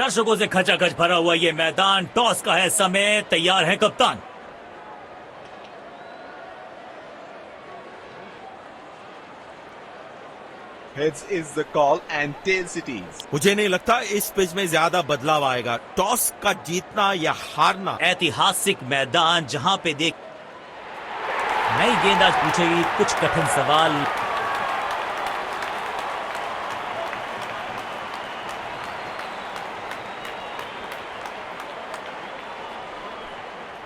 दर्शकों से खचाखच भरा हुआ ये मैदान, टॉस का है समय, तैयार है कप्तान। Heads is the call and tails it is. मुझे नहीं लगता इस पिच में ज्यादा बदलाव आएगा। टॉस का जीतना या हारना। ऐतिहासिक मैदान जहां पे देख नई गेंदबाज पूछेगी कुछ कठिन सवाल।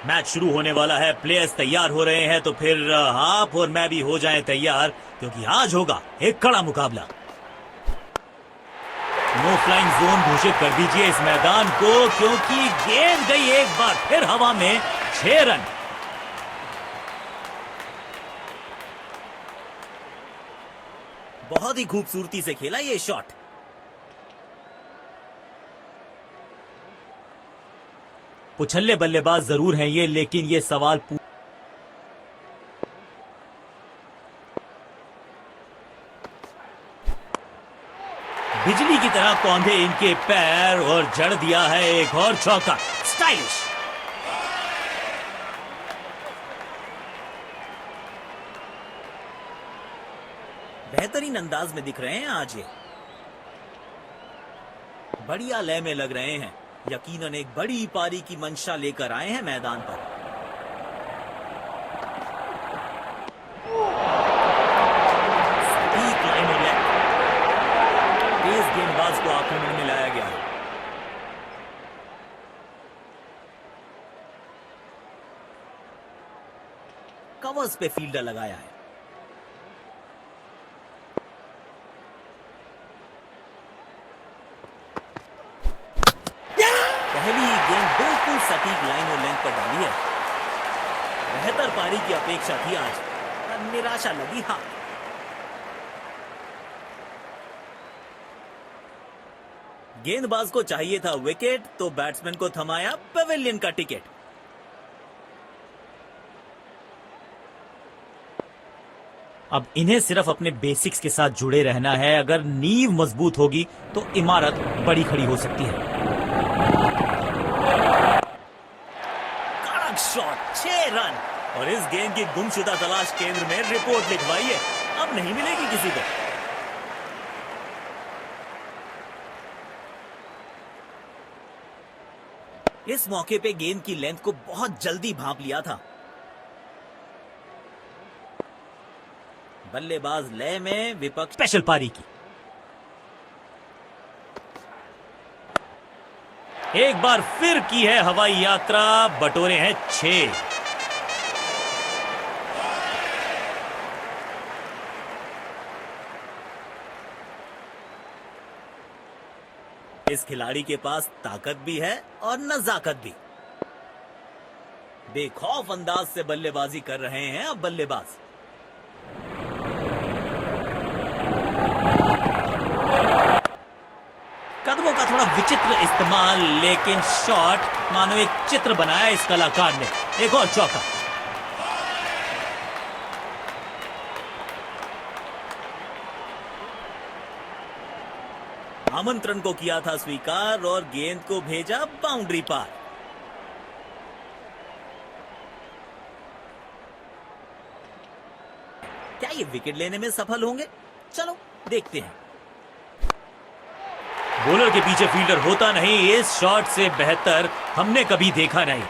मैच शुरू होने वाला है, प्लेयर्स तैयार हो रहे हैं, तो फिर आप और मैं भी हो जाएं तैयार, क्योंकि आज होगा एक कड़ा मुकाबला। नो फ्लाइंग जोन घोषित कर दीजिए इस मैदान को, क्योंकि गेंद गई एक बार फिर हवा में। 6 रन। बहुत ही खूबसूरती से खेला ये शॉट। पुछल्ले बल्लेबाज जरूर हैं ये, लेकिन ये सवाल बिजली की तरह कौंधे इनके पैर और जड़ दिया है एक और चौका। स्टाइलिश। बेहतरीन अंदाज में दिख रहे हैं आज ये, बढ़िया लय में लग रहे हैं। यकीनन एक बड़ी पारी की मंशा लेकर आए हैं मैदान पर। सटीक लाइन और लेग। तेज गेंदबाज को आक्रमण में लाया गया है। कवर्स पे फील्डर लगाया है। पहली गेंद बिल्कुल सटीक लाइन और लेंथ पर डाली है। बेहतर पारी की अपेक्षा थी आज, पर निराशा लगी। हाँ, गेंदबाज को चाहिए था विकेट, तो बैट्समैन को थमाया पेविलियन का टिकट। अब इन्हें सिर्फ अपने बेसिक्स के साथ जुड़े रहना है। अगर नींव मजबूत होगी तो इमारत बड़ी खड़ी हो सकती है। Shot, 6 run. और इस गेंद की गुमशुदा तलाश केंद्र में रिपोर्ट लिखवाई है, अब नहीं मिलेगी किसी को। इस मौके पे गेंद की लेंथ को बहुत जल्दी भांप लिया था। बल्लेबाज लय में, विपक्ष स्पेशल पारी की। एक बार फिर की है हवाई यात्रा, बटोरे हैं 6। इस खिलाड़ी के पास ताकत भी है और नजाकत भी। बेखौफ अंदाज से बल्लेबाजी कर रहे हैं अब बल्लेबाज। कदमों का थोड़ा विचित्र इस्तेमाल, लेकिन शॉट मानो एक चित्र बनाया इस कलाकार ने। एक और चौका। आमंत्रण को किया था स्वीकार और गेंद को भेजा बाउंड्री पार। क्या ये विकेट लेने में सफल होंगे? चलो देखते हैं। बॉलर के पीछे फील्डर होता नहीं, इस शॉट से बेहतर हमने कभी देखा नहीं।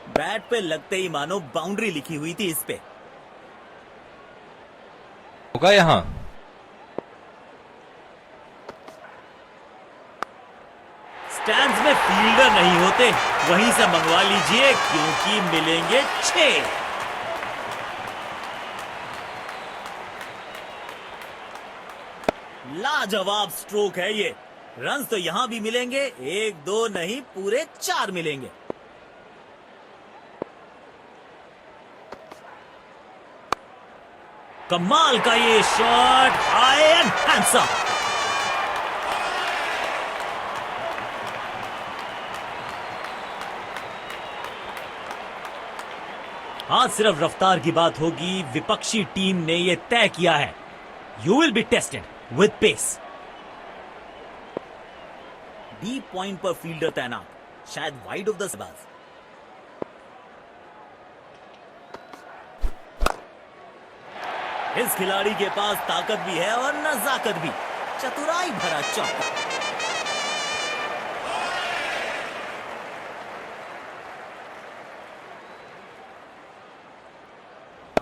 बैट पे लगते ही मानो बाउंड्री लिखी हुई थी इस पे। होगा यहां। स्टैंड्स में फील्डर नहीं होते, वहीं से मंगवा लीजिए, क्योंकि मिलेंगे 6। लाजवाब स्ट्रोक है ये। रन्स तो यहां भी मिलेंगे, 1 2 नहीं, पूरे 4 मिलेंगे। कमाल का ये शॉट, हाई एंड हैंडसम। आज सिर्फ रफ्तार की बात होगी। विपक्षी टीम ने यह तय किया है, you will be tested with pace. Deep point पर फील्डर तैनात, शायद वाइड ऑफ द बाज। इस खिलाड़ी के पास ताकत भी है और नजाकत भी। चतुराई भरा चौका।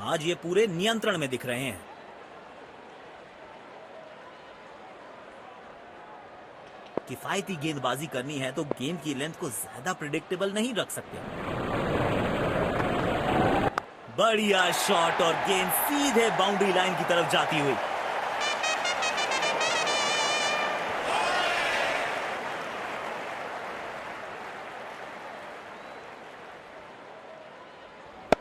आज ये पूरे नियंत्रण में दिख रहे हैं। किफायती गेंदबाजी करनी है तो गेंद की लेंथ को ज्यादा प्रिडिक्टेबल नहीं रख सकते। बढ़िया शॉट और गेंद सीधे बाउंड्री लाइन की तरफ जाती हुई।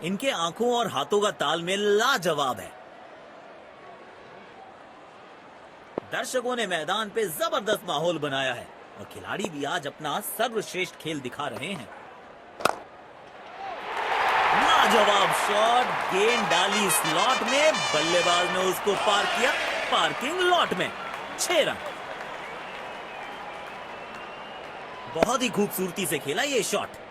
इनके आंखों और हाथों का तालमेल लाजवाब है। दर्शकों ने मैदान पे जबरदस्त माहौल बनाया है और खिलाड़ी भी आज अपना सर्वश्रेष्ठ खेल दिखा रहे हैं। लाजवाब शॉट, गेंद डाली स्लॉट में, बल्लेबाज ने उसको पार किया पार्किंग लॉट में। 6 रन। बहुत ही खूबसूरती से खेला ये शॉट।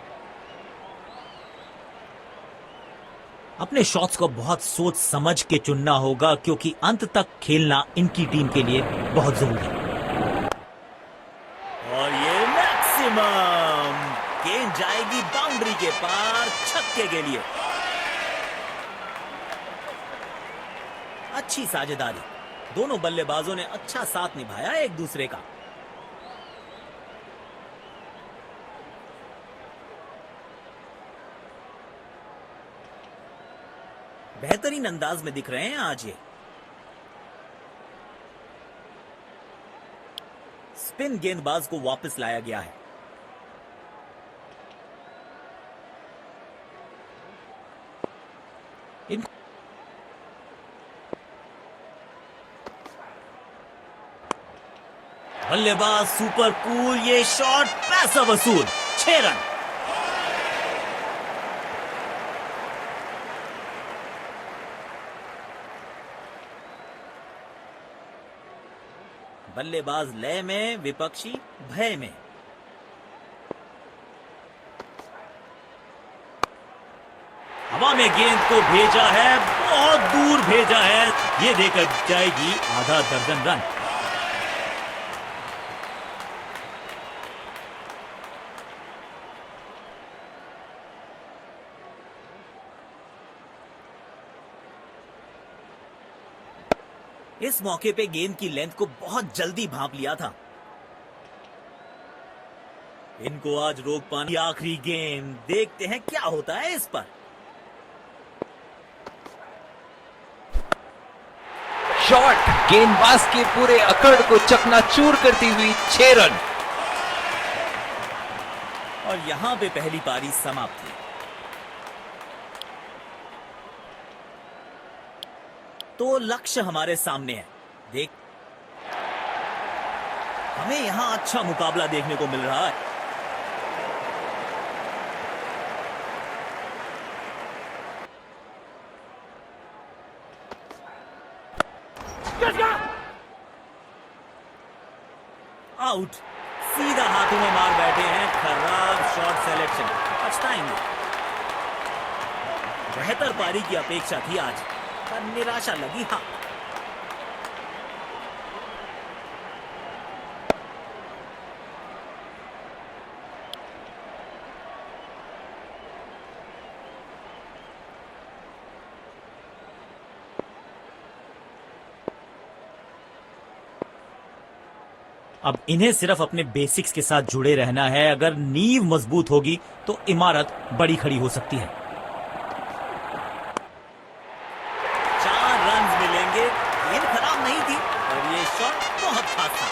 अपने शॉट्स को बहुत सोच समझ के चुनना होगा क्योंकि अंत तक खेलना इनकी टीम के लिए बहुत जरूरी है। और ये मैक्सिमम, गेंद जाएगी बाउंड्री के पार छक्के के लिए। अच्छी साझेदारी, दोनों बल्लेबाजों ने अच्छा साथ निभाया एक दूसरे का। बेहतरीन अंदाज में दिख रहे हैं आज ये। स्पिन गेंदबाज को वापस लाया गया है। बल्लेबाज सुपर कूल, ये शॉट पैसा वसूल। 6 रन। बल्लेबाज लय में, विपक्षी भय में। हवा में गेंद को भेजा है, बहुत दूर भेजा है। ये देकर जाएगी आधा दर्जन रन। इस मौके पे गेंद की लेंथ को बहुत जल्दी भांप लिया था। इनको आज रोक पानी। आखिरी गेंद, देखते हैं क्या होता है इस पर। शॉट गेंदबाज के पूरे अकड़ को चकनाचूर करती हुई 6 रन। और यहां पे पहली पारी समाप्त हुई। तो लक्ष्य हमारे सामने है। देख, हमें यहां अच्छा मुकाबला देखने को मिल रहा है। आउट। सीधा हाथों में मार बैठे हैं। खराब शॉट सिलेक्शन, पछताएंगे। बेहतर पारी की अपेक्षा थी आज, पर निराशा लगी। हाँ, अब इन्हें सिर्फ अपने बेसिक्स के साथ जुड़े रहना है। अगर नींव मजबूत होगी तो इमारत बड़ी खड़ी हो सकती है। 4 रन मिलेंगे। गेंद खराब नहीं थी और ये शॉट बहुत खास था।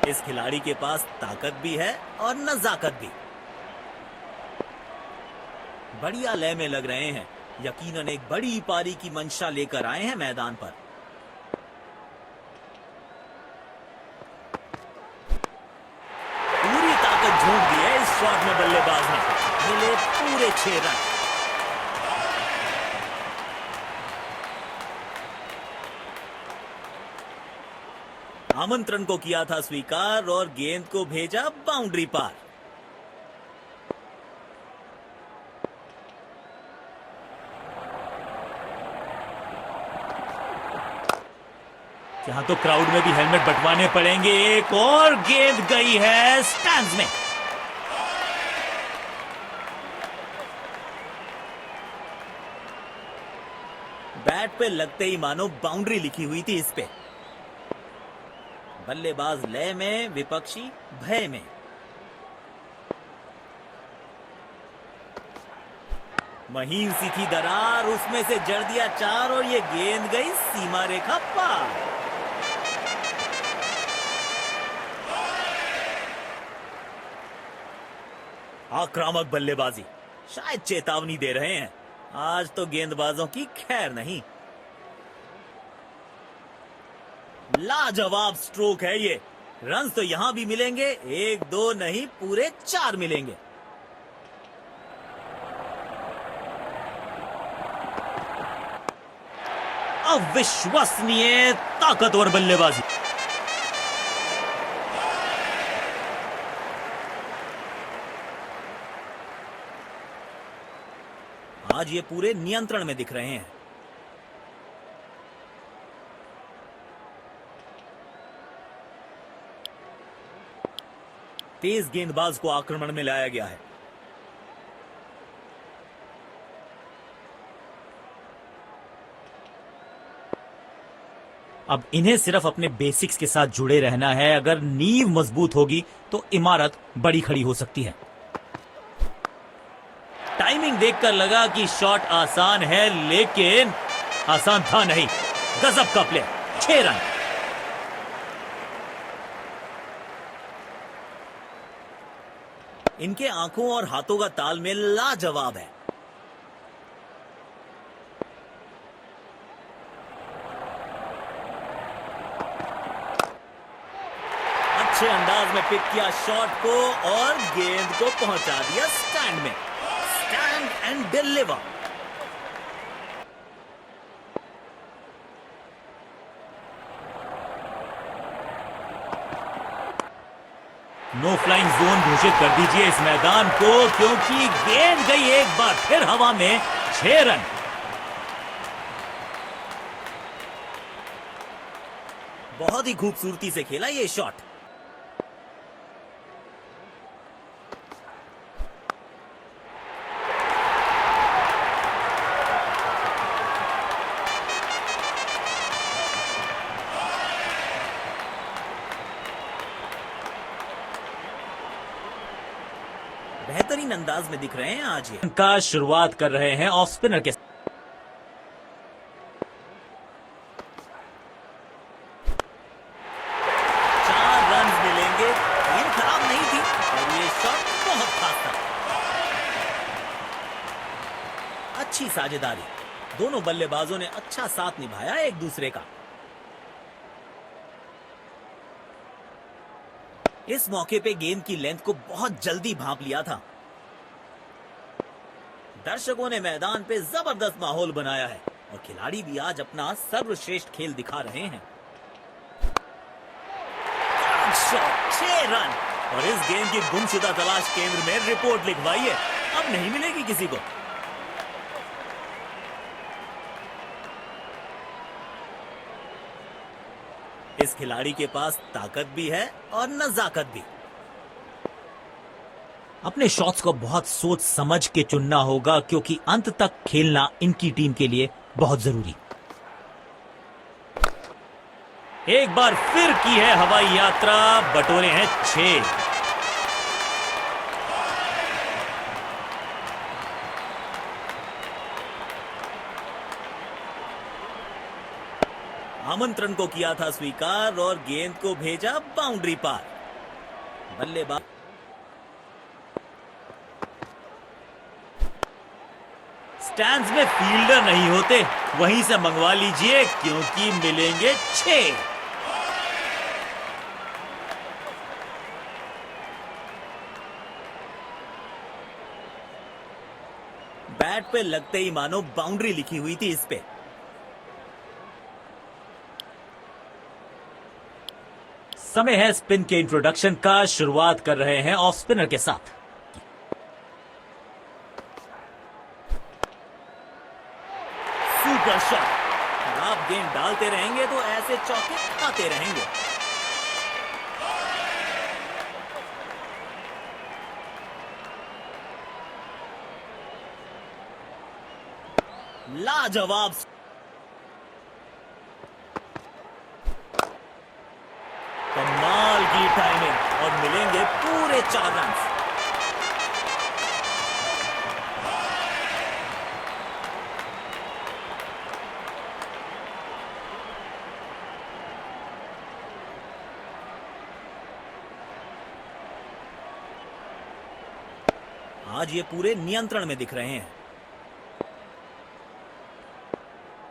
इस खिलाड़ी के पास ताकत भी है और नजाकत भी। बढ़िया लय में लग रहे हैं। यकीनन एक बड़ी पारी की मंशा लेकर आए हैं मैदान पर। पूरी ताकत झोंक दी है इस शॉट में बल्लेबाज ने। मिले पूरे 6 रन। आमंत्रण को किया था स्वीकार और गेंद को भेजा बाउंड्री पार। यहां तो क्राउड में भी हेलमेट बंटवाने पड़ेंगे। एक और गेंद गई है स्टैंड्स में। बैट पे लगते ही मानो बाउंड्री लिखी हुई थी इस पे। बल्लेबाज लय में, विपक्षी भय में। महीन सी थी दरार, उसमें से जड़ दिया चार और ये गेंद गई सीमा रेखा पार। आक्रामक बल्लेबाजी, शायद चेतावनी दे रहे हैं आज तो गेंदबाजों की खैर नहीं। लाजवाब स्ट्रोक है ये। रन तो यहां भी मिलेंगे, एक दो नहीं पूरे 4 मिलेंगे। अविश्वसनीय ताकतवर बल्लेबाजी। आज ये पूरे नियंत्रण में दिख रहे हैं। तेज गेंदबाज को आक्रमण में लाया गया है। अब इन्हें सिर्फ अपने बेसिक्स के साथ जुड़े रहना है। अगर नींव मजबूत होगी तो इमारत बड़ी खड़ी हो सकती है। टाइमिंग देखकर लगा कि शॉट आसान है, लेकिन आसान था नहीं। गजब का प्ले, 6 रन। इनके आंखों और हाथों का तालमेल लाजवाब है। अच्छे अंदाज में पिक किया शॉट को और गेंद को पहुंचा दिया स्टैंड में। Stand and deliver. No flying zone घोषित कर दीजिए इस मैदान को, क्योंकि गेंद गई एक बार फिर हवा में। 6 रन। बहुत ही खूबसूरती से खेला ये शॉट। बेहतरीन अंदाज में दिख रहे हैं आज ये। का शुरुआत कर रहे हैं ऑफ स्पिनर के। 4 रन मिलेंगे। गेंद खराब नहीं थी और ये शॉट बहुत खास था। अच्छी साझेदारी, दोनों बल्लेबाजों ने अच्छा साथ निभाया एक दूसरे का। इस मौके पे गेंद की लेंथ को बहुत जल्दी भांप लिया था। दर्शकों ने मैदान पे जबरदस्त माहौल बनाया है और खिलाड़ी भी आज अपना सर्वश्रेष्ठ खेल दिखा रहे हैं। 6 रन और इस गेंद की गुमशुदा तलाश केंद्र में रिपोर्ट लिखवाइए, अब नहीं मिलेगी किसी को। इस खिलाड़ी के पास ताकत भी है और नजाकत भी। अपने शॉट्स को बहुत सोच समझ के चुनना होगा, क्योंकि अंत तक खेलना इनकी टीम के लिए बहुत जरूरी। एक बार फिर की है हवाई यात्रा, बटोरे हैं 6। आमंत्रण को किया था स्वीकार और गेंद को भेजा बाउंड्री पार। बल्लेबाज स्टैंड्स में फील्डर नहीं होते, वहीं से मंगवा लीजिए, क्योंकि मिलेंगे 6। बैट पे लगते ही मानो बाउंड्री लिखी हुई थी इस पे। समय है स्पिन के इंट्रोडक्शन का। शुरुआत कर रहे हैं ऑफ स्पिनर के साथ। Super shot. आप गेंद डालते रहेंगे तो ऐसे चौके आते रहेंगे। लाजवाब। कमाल की टाइमिंग और मिलेंगे पूरे 4 रन। आज ये पूरे नियंत्रण में दिख रहे हैं।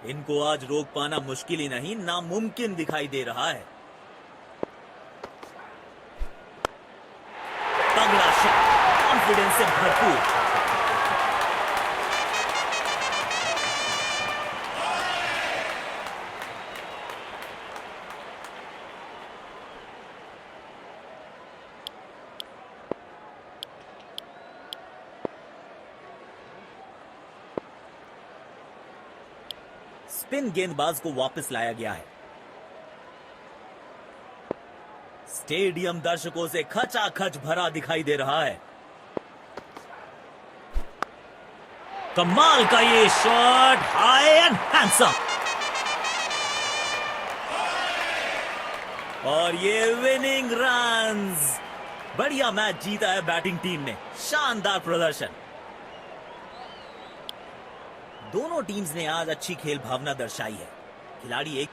इनको आज रोक पाना मुश्किल ही नहीं, नामुमकिन दिखाई दे रहा है। तगड़ा शॉट, कॉन्फिडेंस से भरपूर। स्पिन गेंदबाज को वापस लाया गया है। स्टेडियम दर्शकों से खचाखच भरा दिखाई दे रहा है। कमाल का ये शॉट, हाई एंड हैंडसम। और ये विनिंग रन्स। बढ़िया मैच जीता है बैटिंग टीम ने, शानदार प्रदर्शन। दोनों टीम्स ने आज अच्छी खेल भावना दर्शाई है। खिलाड़ी एक